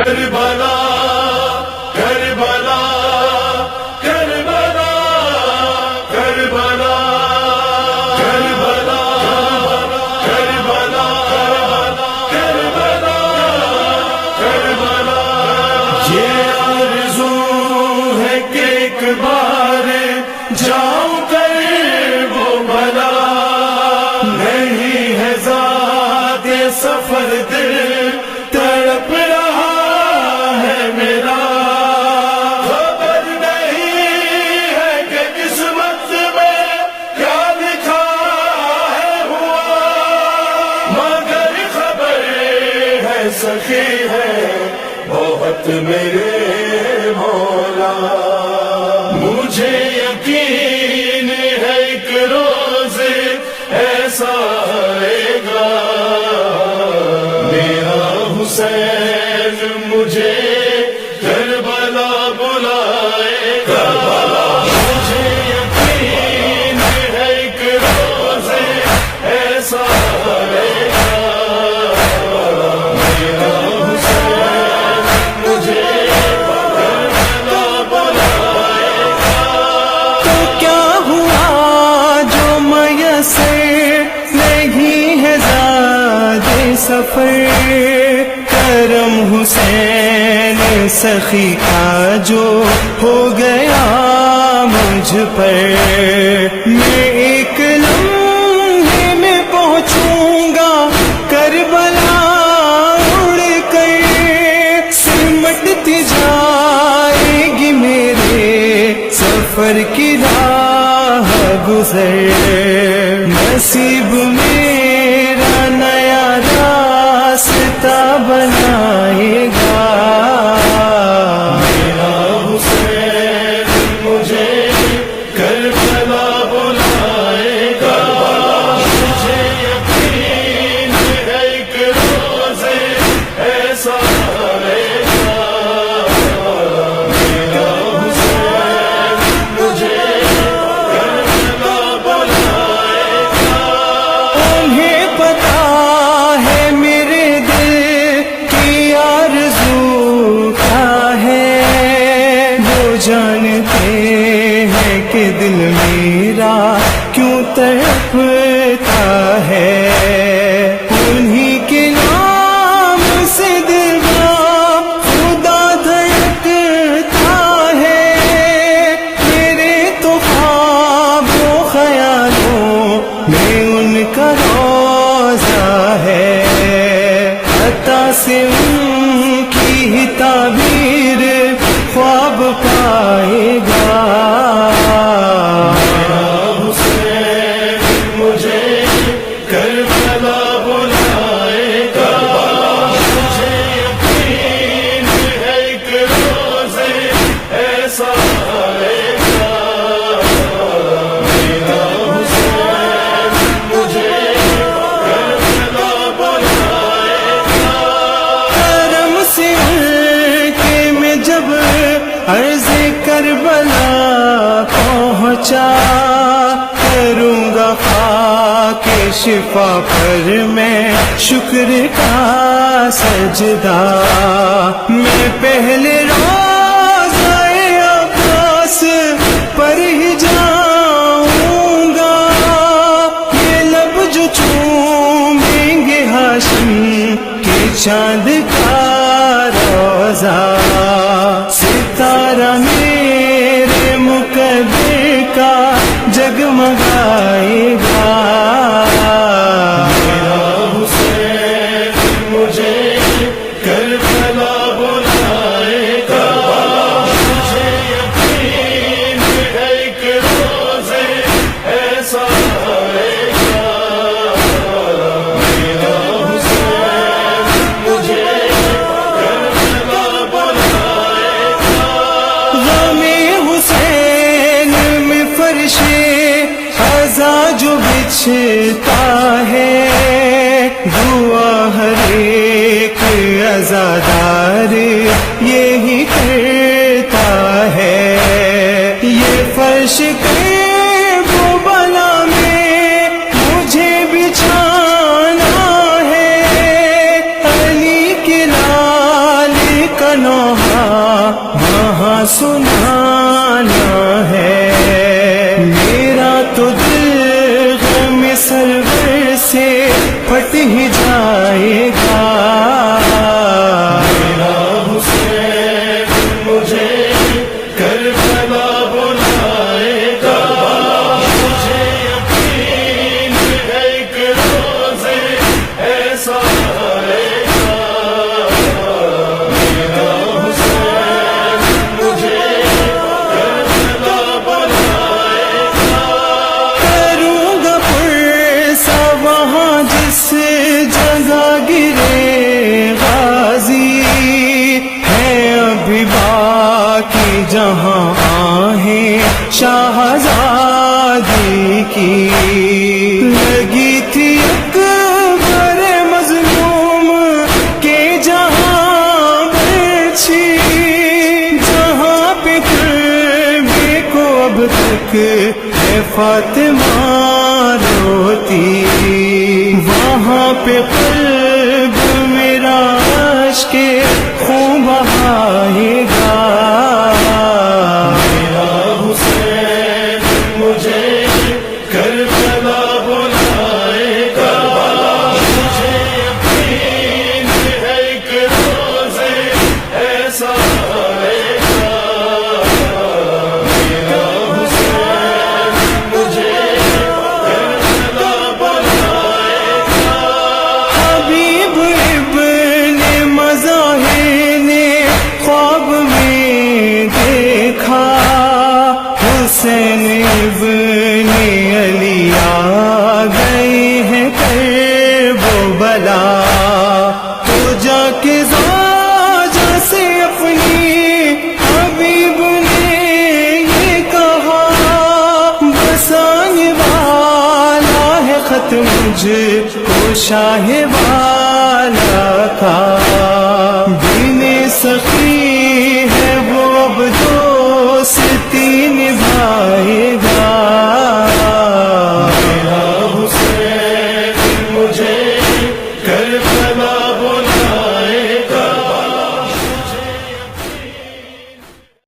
کربلا کربلا کربلا کربلا کربلا کربلا کربلا کربلا یہ آرزو ہے کہ ایک بار جاؤں کر وہ بلا نہیں ہے ذات سفر دل تڑپ رہا ہے میرا خبر نہیں ہے کہ قسمت میں کیا لکھا ہے ہوا مگر خبر ہے سخی ہے بہت میرے مولا مجھے یقین ہے ایک روز ایسا آئے گا میرا حسین مجھے کربلا بلائے گا مجھے یقین ہے ایک روز ایسا آئے گا میرا حسین مجھے کربلا بلائے گا تو کیا ہوا جو میسر نہیں ہے زیادہ سفر کرم حسین سخی کا جو ہو گیا مجھ پر میں ایک لمحے میں پہنچوں گا کربلا اڑ کر سمٹتی جائے گی میرے سفر کی راہ گزر نصیب میرا نیا راستہ بنائے گا میرا حسین مجھے کربلا بلائے گا مجھے یقین ہے ایک روز ایسا آئے گا میرا حسین مجھے کربلا بلائے گا انہیں پتا ہے میرے دل کی آرزو کیا ہے وہ جانتے ہیں کہ دل میرا کیوں تڑپتا ہے انہیں کے نام سے دل کا خدا دھڑکتا ہے میرے تو خواب و خیالوں میں ان کا روزہ ہے عطا سے ان کی ہی تعبیر خواب پائے گا میرا حسین مجھے کربلا بلائے گا مجھے یقین ہے ایک روز ایسا آئے گا میرا حسین مجھے کربلا بلائے گا کرم سے ان کے میں جب عرض کربلا پہنچا کروں گا خاک شفا پر میں شکر کا سجدہ میں پہلے روضہ عباس پر ہی جاؤں گا یہ لب جو چومیں گے ہاشم کے چاند کا روزہ ستارہ میرے مقدر کا جگمگائے گا میرا حسین مجھے کربلا بلائے گا مجھے یقین ہے ایک روز ایسا آئے گا میرا حسین مجھے کربلا بلائے گا غم حسین میں فرش خزاں جو بچھتا ہے دعا ہر ایک عزادار یہی کرتا ہے یہ فرش کے وہ بلا میں مجھے بچھانا ہے علی کے لال کا نوحہ وہاں سنانا ہے، میرا تو دل غم سرور سے پھٹ ہی جائے گا، میرا حسین مجھے کربلا بلائے گا، مجھے یقین ہے کہ روز ایسا آئے گا، میرا حسین مجھے کربلا بلائے گا، کروں گا پرسا وہاں جس جگہ گرے غازی، ہے ابھی باقی جہاں آہیں شاہزادی کی، لگی تھی اکبر مظلوم کے جہاں برچھی، جہاں پہ قلبے کو اب تک ہے فاطمہ روتی، وہاں پہ قلب میرا عشق خون بہائے گا، میرا حسین مجھے کربلا بلائے گا، مجھے یقین ہے کہ روز ایسا آئے گا، میرا حسین مجھے کربلا بلائے گا، حبیب ابن مظاہر نے خواب میں دیکھا، حسین ابن علی آ گئے ہیں کرب و بلا، تو جا کے زوجہ سے اپنی حبیب نے یہ کہا، بسانے والا ہے خط مجھ کو شاہ والا کا، بن سخی